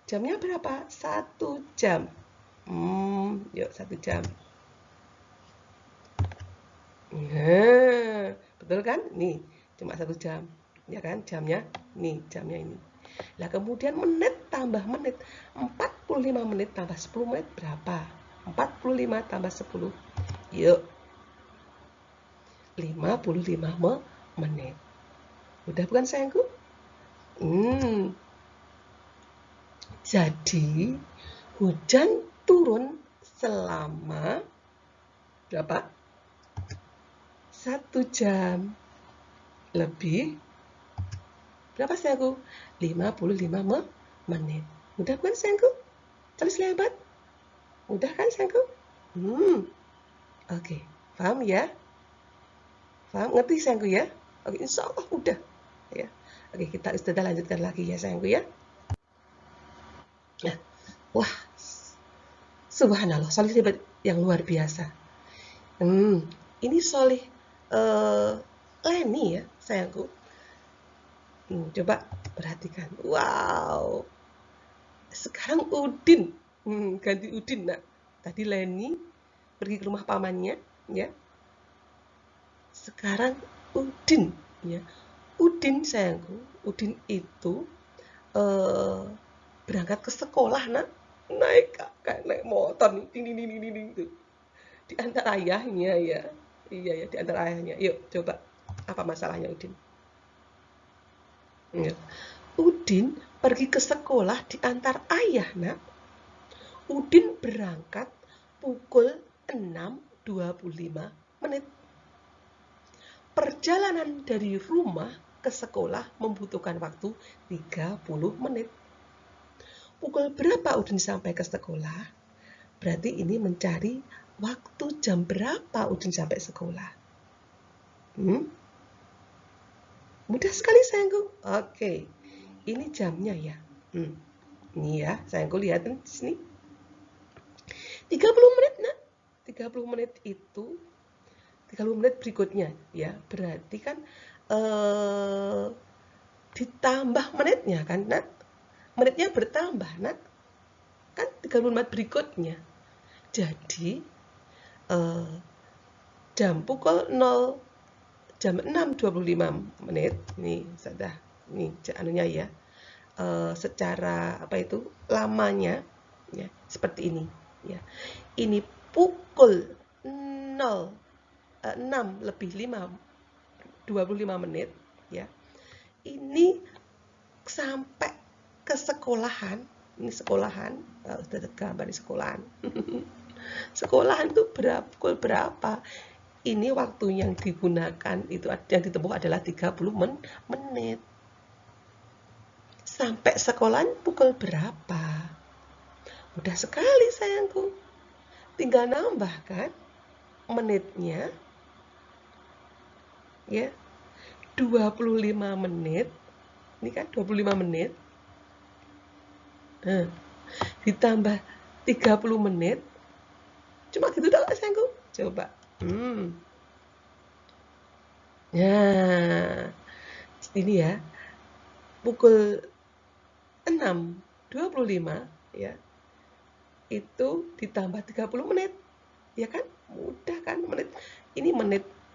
[SPEAKER 1] jamnya berapa? 1 jam. Yuk 1 jam. Nah, betul kan? Nih, cuma 1 jam. Ya kan? Jamnya, nih jamnya ini. Lah kemudian menit tambah menit. 45 menit tambah 10 menit berapa? 45 tambah 10. Yuk. 55 menit. Udah bukan sayangku? Jadi hujan turun selama berapa? 1 jam lebih berapa sayangku? 55 menit. Mudah kan sayangku? Tulis lebat? Mudah kan sayangku? Oke, paham ya? Paham? Ngerti sayangku ya? Oke, insya Allah udah ya. Oke, kita istidah lanjutkan lagi ya sayangku ya. Nah, wah, subhanallah, solih hebat yang luar biasa. Ini solih Leni ya sayangku. Coba perhatikan. Wow. Sekarang Udin. Ganti Udin, Nak. Tadi Leni pergi ke rumah pamannya, ya. Sekarang Udin, ya. Udin, sayangku. Udin itu berangkat ke sekolah, Nak. Kayak naik motor nih. Ding, ding, ding, ding, ding, tuh. Di antara ayahnya, ya. Iya, ya, di antara ayahnya. Yuk, coba. Apa masalahnya Udin? Ya. Udin pergi ke sekolah diantar ayah, Nak. Udin berangkat pukul 6.25 menit. Perjalanan dari rumah ke sekolah membutuhkan waktu 30 menit. Pukul berapa Udin sampai ke sekolah? Berarti ini mencari waktu jam berapa Udin sampai sekolah. Mudah sekali, sayangku. Oke, ini jamnya ya. Ini ya, sayangku, lihat di sini. 30 menit, Nak. 30 menit itu 30 menit berikutnya, ya. Berarti kan ditambah menitnya kan, Nak? Menitnya bertambah, Nak. Kan 30 menit berikutnya. Jadi jam pukul 0 jam 6.25 menit. Nih, sudah. Nih, anunya ya. Secara apa itu? Lamanya ya, seperti ini, ya. Ini pukul 6:05 menit, ya. Ini sampai ke sekolahan. Ini sekolahan, sudah tergambar di sekolahan. Sekolahan itu pukul berapa? Ini waktu yang digunakan itu yang ditempuh adalah 30 menit. Sampai sekolahan pukul berapa? Mudah sekali, sayangku. Tinggal nambahkan menitnya, ya. 25 menit. Ini kan 25 menit. Ditambah 30 menit. Cuma gitu doang, sayangku. Coba. Nah, ini ya. Pukul 6.25, ya. Itu ditambah 30 menit. Ya kan? Mudah kan? Ini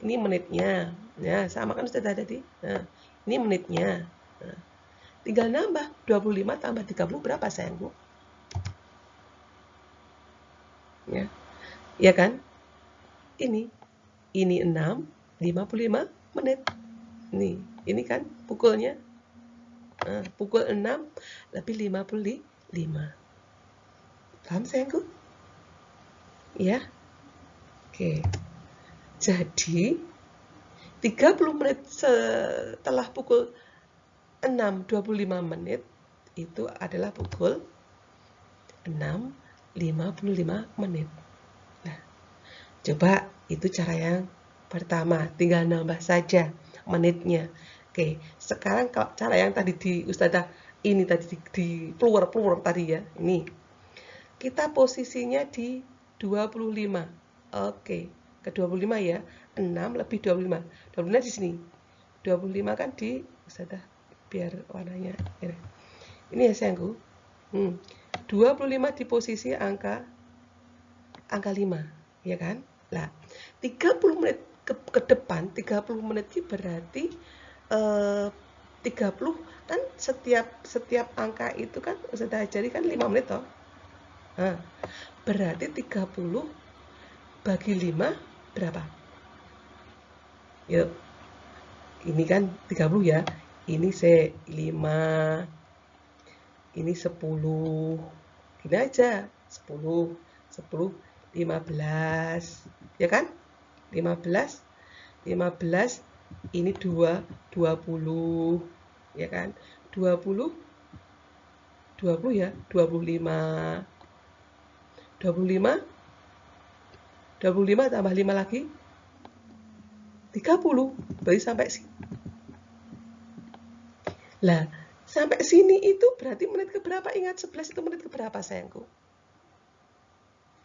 [SPEAKER 1] menitnya. Ya, sama kan sudah tadi. Nah, ini menitnya. Nah, tinggal nambah 25 tambah 30 berapa, sayangku? Ya. Ya kan? Ini 6, 55 menit. Nih, ini kan pukulnya. Nah, pukul 6 lebih 55. Paham, sayangku? Ya. Oke. Jadi 30 menit setelah pukul 6.25 menit itu adalah pukul 6.55 menit. Nah, coba itu cara yang pertama, tinggal nambah saja menitnya. Oke, sekarang kalau cara yang tadi di Ustazah ini tadi di plural tadi ya. Ini. Kita posisinya di 25. Oke, ke 25 ya. 6 lebih 25. 25 di sini. 25 kan di Ustazah biar warnanya. Ini ya, sayangku. 25 di posisi angka 5, ya kan? Nah, 30 menit ke depan, 30 menit itu berarti 30 kan setiap angka itu kan sudah jadi kan 5 menit toh. Nah, berarti 30 bagi 5 berapa? Yuk. Ini kan 30 ya. Ini 5. Ini 10. Gini aja. 10, 15. Ya kan? 15. Ini 20. Ya kan? 20 ya. 25 tambah 5 lagi 30. Berarti sampai sini. Lah, sampai sini itu berarti menit keberapa? Ingat 11 itu menit keberapa, sayangku?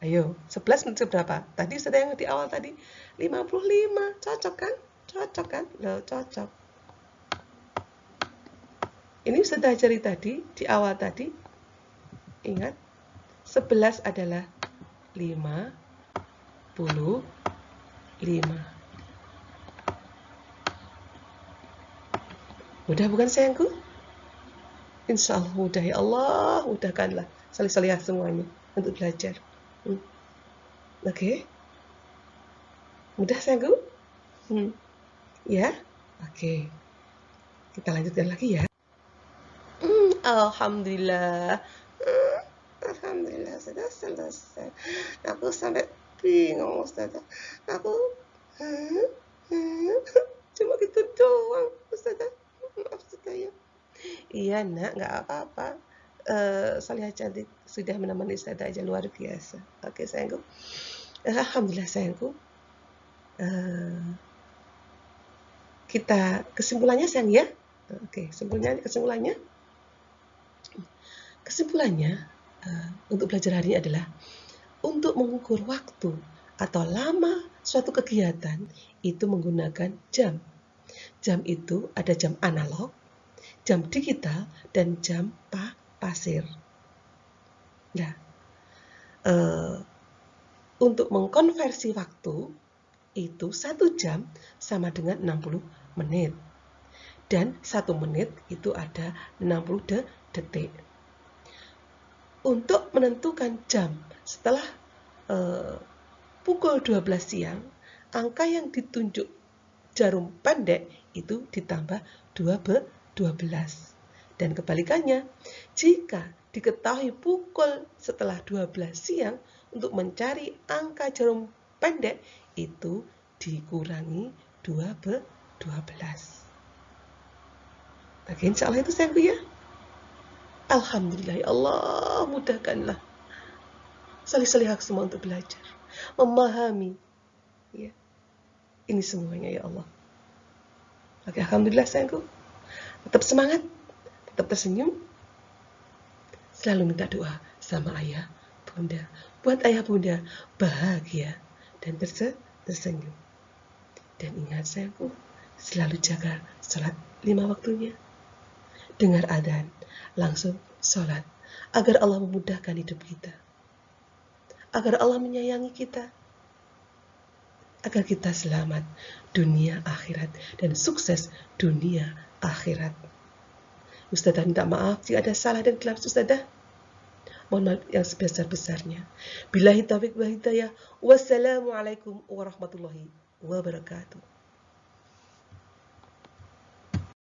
[SPEAKER 1] Ayo, 11 menit keberapa? Tadi sudah yang di awal tadi 55. Cocok kan? Cocok kan? Loh, cocok. Ini Ustazah ajari tadi, di awal tadi, ingat, 11 adalah 55. Mudah bukan sayangku? Insya Allah mudah, ya Allah, mudahkanlah salih-salihah semuanya untuk belajar. Oke? Mudah sayangku? Ya? Oke. Kita lanjutkan lagi ya. Alhamdulillah. Alhamdulillah sudah selesai. Aku sampai bingung, Ustazah. Aku cuma gitu doang, Ustazah. Maaf, Ustazah ya. Iya nak, nggak apa-apa. Salihah cantik sudah menemani Ustazah aja, luar biasa. Oke sayangku. Alhamdulillah sayangku. Kita kesimpulannya sayang ya. Oke, kesimpulannya untuk belajar hari ini adalah untuk mengukur waktu atau lama suatu kegiatan itu menggunakan jam. Jam itu ada jam analog, jam digital, dan jam pasir. Nah, untuk mengkonversi waktu itu 1 jam sama dengan 60 menit. Dan 1 menit itu ada 60 detik. Untuk menentukan jam setelah pukul 12 siang, angka yang ditunjuk jarum pendek itu ditambah 12. Dan kebalikannya, jika diketahui pukul setelah 12 siang, untuk mencari angka jarum pendek itu dikurangi 12. Oke, insya Allah itu sayangku ya. Alhamdulillah ya Allah, mudahkanlah salih-salihah semua untuk belajar, memahami ya ini semuanya ya Allah. Oke, alhamdulillah sayangku. Tetap semangat, tetap tersenyum. Selalu minta doa sama ayah, bunda. Buat ayah bunda bahagia dan tersenyum. Dan ingat sayangku, selalu jaga sholat 5 waktunya. Dengar adzan, langsung sholat. Agar Allah memudahkan hidup kita. Agar Allah menyayangi kita. Agar kita selamat dunia akhirat dan sukses dunia akhirat. Ustazah minta maaf jika ada salah dan kelap Ustazah. Mohon maaf yang sebesar-besarnya. Billahi taufiq wal hidayah. Wassalamualaikum warahmatullahi wabarakatuh.